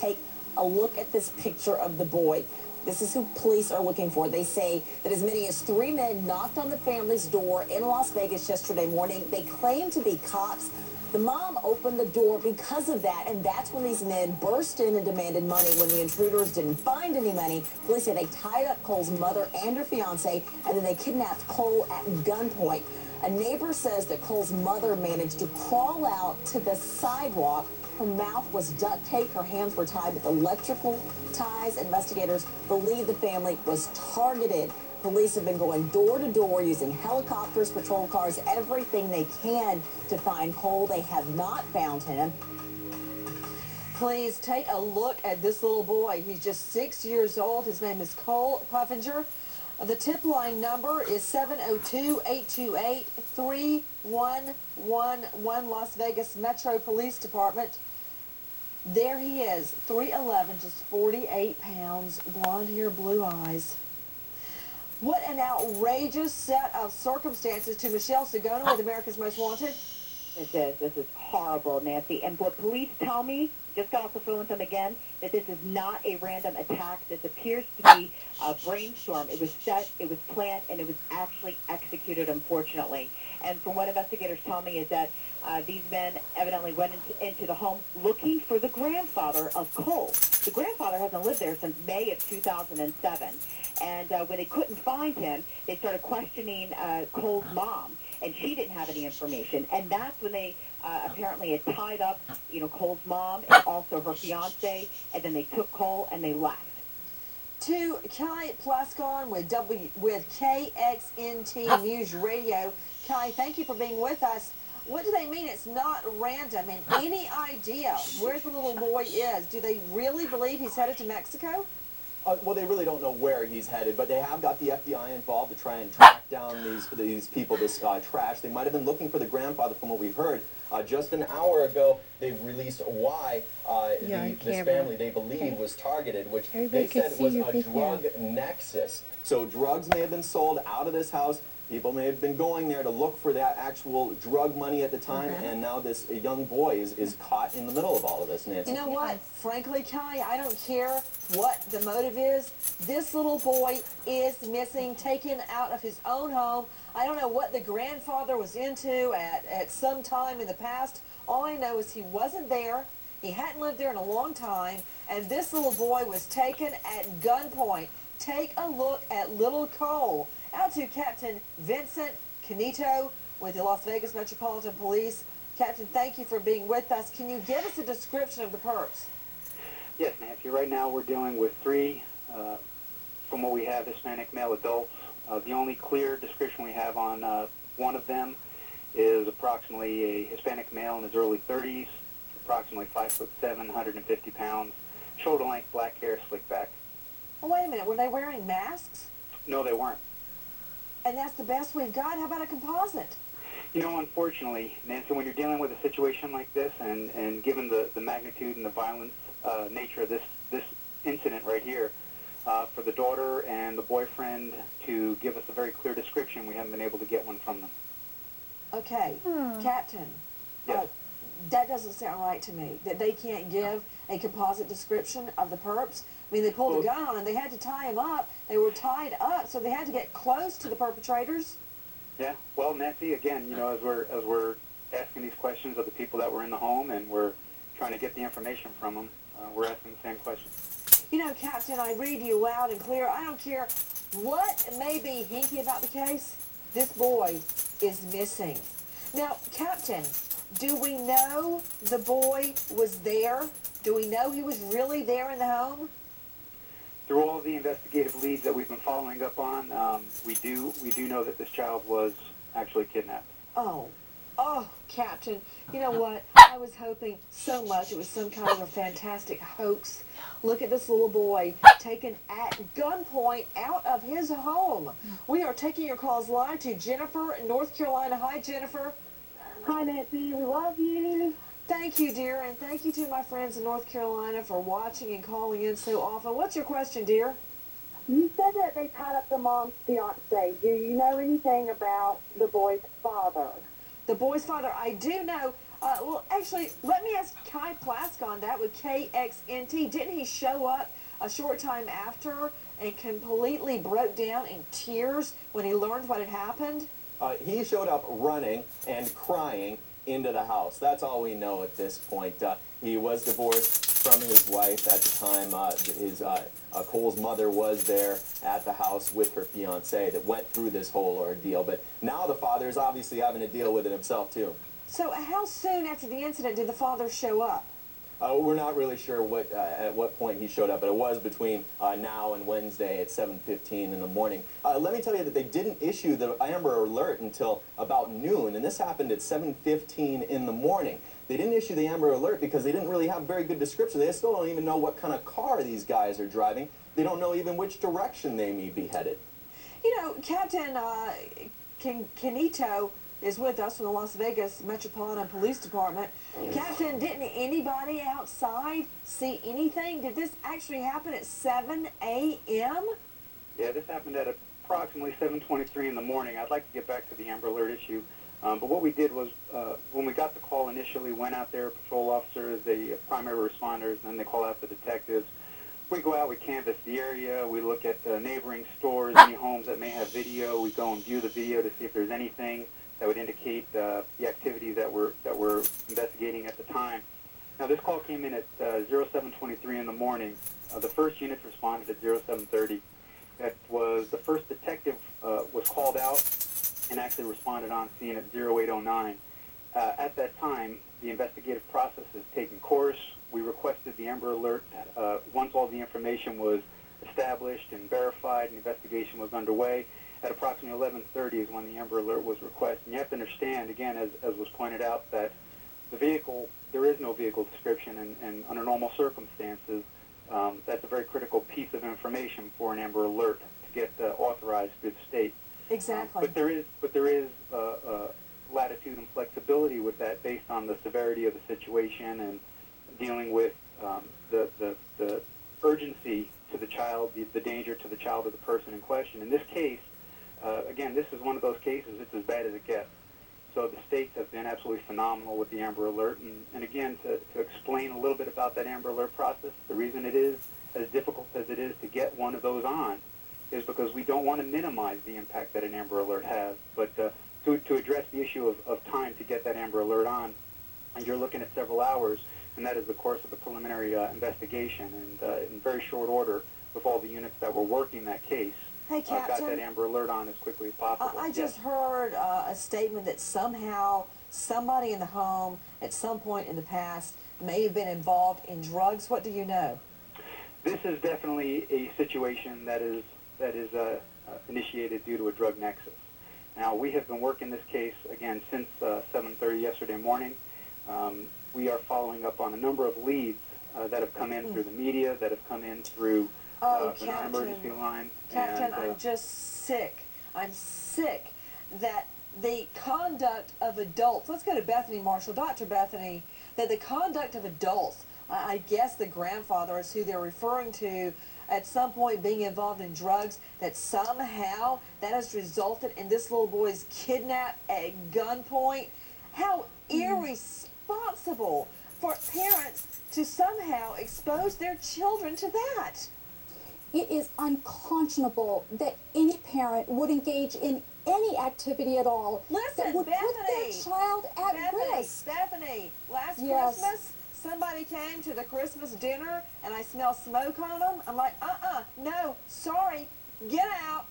take a look at this picture of the boy. This is who police are looking for. They say that as many as 3 men knocked on the family's door in Las Vegas yesterday morning. They claim to be cops. The mom opened the door because of that, and that's when these men burst in and demanded money. When the intruders didn't find any money, police say they tied up Cole's mother and her fiance, and then they kidnapped Cole at gunpoint. A neighbor says that Cole's mother managed to crawl out to the sidewalk. Her mouth was duct taped, her hands were tied with electrical ties. Investigators believe the family was targeted. Police have been going door to door using helicopters, patrol cars, everything they can to find Cole. They have not found him. Please take a look at this little boy. He's just 6 years old. His name is Cole Puffenburger. The tip line number is 702-828-3111, Las Vegas Metro Police Department. There he is, 3'11", just 48 pounds, blonde hair, blue eyes. What an outrageous set of circumstances to Michelle Sagona with America's Most Wanted. This is horrible, Nancy. And what police tell me, just got off the phone with them again, that this is not a random attack. This appears to be a brainstorm. It was set, it was planned, and it was actually executed, unfortunately. And from what investigators tell me is that these men evidently went into the home looking for the grandfather of Cole. The grandfather hasn't lived there since May of 2007. And when they couldn't find him, they started questioning Cole's mom, and she didn't have any information. And that's when they apparently had tied up, Cole's mom and also her fiance, and then they took Cole and they left. To Kai Plascon with KXNT News Radio. Kai, thank you for being with us. What do they mean it's not random? And any idea where the little boy is? Do they really believe he's headed to Mexico? Well, they really don't know where he's headed, but they have got the FBI involved to try and track down these people, this trash. They might have been looking for the grandfather, from what we've heard. Just an hour ago, they've released why this family, they believe, was targeted, which they said was a drug nexus. So drugs may have been sold out of this house. People may have been going there to look for that actual drug money at the time, and now this young boy is caught in the middle of all of this, Nancy. You know what? Frankly, Kai, I don't care what the motive is. This little boy is missing, taken out of his own home. I don't know what the grandfather was into at some time in the past. All I know is he wasn't there. He hadn't lived there in a long time, and this little boy was taken at gunpoint. Take a look at little Cole. Out to Captain Vincent Canito with the Las Vegas Metropolitan Police. Captain, thank you for being with us. Can you give us a description of the perps? Yes, Nancy. Right now we're dealing with 3, from what we have, Hispanic male adults. The only clear description we have on one of them is approximately a Hispanic male in his early 30s, approximately 5'7", 150 pounds, shoulder-length black hair, slicked back. Oh, wait a minute. Were they wearing masks? No, they weren't. And that's the best we've got? How about a composite? Unfortunately, Nancy, when you're dealing with a situation like this, and given the magnitude and the violent nature of this incident right here, for the daughter and the boyfriend to give us a very clear description, we haven't been able to get one from them. Okay, Captain. Yes. That doesn't sound right to me, that they can't give a composite description of the perps. I mean, they pulled a gun on him. They had to tie him up. They were tied up, so they had to get close to the perpetrators. Yeah. Well, Nancy, again, as we're asking these questions of the people that were in the home, and we're trying to get the information from them, we're asking the same questions. Captain, I read you loud and clear. I don't care what may be hinky about the case. This boy is missing. Now, Captain, do we know the boy was there? Do we know he was really there in the home? Through all of the investigative leads that we've been following up on, we do know that this child was actually kidnapped. Oh, Captain, you know what? I was hoping so much it was some kind of a fantastic hoax. Look at this little boy taken at gunpoint out of his home. We are taking your calls live to Jennifer in North Carolina. Hi, Jennifer. Hi, Nancy. We love you. Thank you, dear, and thank you to my friends in North Carolina for watching and calling in so often. What's your question, dear? You said that they tied up the mom's fiancé. Do you know anything about the boy's father? The boy's father, I do know. Well, actually, let me ask Kai Plask on that with KXNT. Didn't he show up a short time after and completely broke down in tears when he learned what had happened? He showed up running and crying into the house. That's all we know at this point. He was divorced from his wife at the time. Cole's mother was there at the house with her fiance that went through this whole ordeal. But now the father is obviously having to deal with it himself too. So how soon after the incident did the father show up? We're not really sure at what point he showed up, but it was between now and Wednesday at 7:15 in the morning. Let me tell you that they didn't issue the Amber Alert until about noon, and this happened at 7:15 in the morning. They didn't issue the Amber Alert because they didn't really have very good description. They still don't even know what kind of car these guys are driving. They don't know even which direction they may be headed. You know, Captain Canito is with us from the Las Vegas Metropolitan Police Department. Captain, didn't anybody outside see anything? Did this actually happen at 7 a.m.? Yeah, this happened at approximately 7:23 in the morning. I'd like to get back to the Amber Alert issue. But what we did was, when we got the call initially, went out there, patrol officers, the primary responders, and then they call out the detectives. We go out, we canvass the area, we look at neighboring stores, any homes that may have video. We go and view the video to see if there's anything that would indicate the activity that we're investigating at the time. Now, this call came in at 07:23 in the morning. The first unit responded at 07:30. That was the first detective was called out and actually responded on scene at 08:09. At that time, the investigative process is taking course. We requested the Amber Alert once all the information was established and verified and the investigation was underway. At approximately 11:30 is when the Amber Alert was requested. And you have to understand, again, as was pointed out, that the vehicle, there is no vehicle description, and under normal circumstances, that's a very critical piece of information for an Amber Alert to get authorized through the state. Exactly. But there is latitude and flexibility with that based on the severity of the situation and dealing with the urgency to the child, the danger to the child or the person in question. In this case, again, this is one of those cases, it's as bad as it gets. So the states have been absolutely phenomenal with the Amber Alert. And again, to explain a little bit about that Amber Alert process, the reason it is as difficult as it is to get one of those on is because we don't want to minimize the impact that an Amber Alert has. But to address the issue of time to get that Amber Alert on, and you're looking at several hours, and that is the course of the preliminary investigation. And in very short order, with all the units that were working that case, Hey, Captain, got that Amber Alert on as quickly as possible. I just heard a statement that somehow somebody in the home at some point in the past may have been involved in drugs. What do you know? This is definitely a situation that is initiated due to a drug nexus. Now, we have been working this case, again, since 7:30 yesterday morning. We are following up on a number of leads that have come in through the media, that have come in through the non-emergency line. Captain, I'm just sick. I'm sick that the conduct of adults, let's go to Bethany Marshall, Dr. Bethany, that the conduct of adults, I guess the grandfather is who they're referring to, at some point being involved in drugs, that somehow that has resulted in this little boy's kidnapped at gunpoint. How irresponsible for parents to somehow expose their children to that. It is unconscionable that any parent would engage in any activity at all that would put their child at risk. Bethany, last Christmas, somebody came to the Christmas dinner and I smelled smoke on them. I'm like, no, sorry, get out.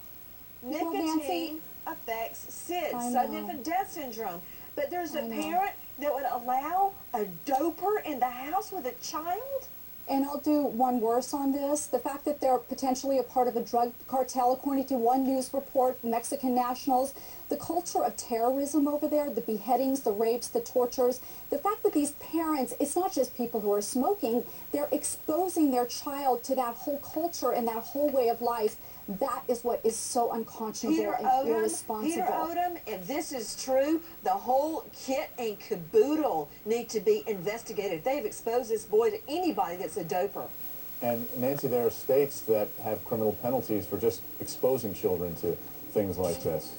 Nicotine affects SIDS, sudden infant death syndrome. But there's a parent that would allow a doper in the house with a child? And I'll do one worse on this. The fact that they're potentially a part of a drug cartel, according to one news report, Mexican nationals, the culture of terrorism over there, the beheadings, the rapes, the tortures, the fact that these parents, it's not just people who are smoking, they're exposing their child to that whole culture and that whole way of life. That is what is so unconscionable and irresponsible. Peter Odom, if this is true, the whole kit and caboodle need to be investigated. They've exposed this boy to anybody that's a doper. And Nancy, there are states that have criminal penalties for just exposing children to things like this.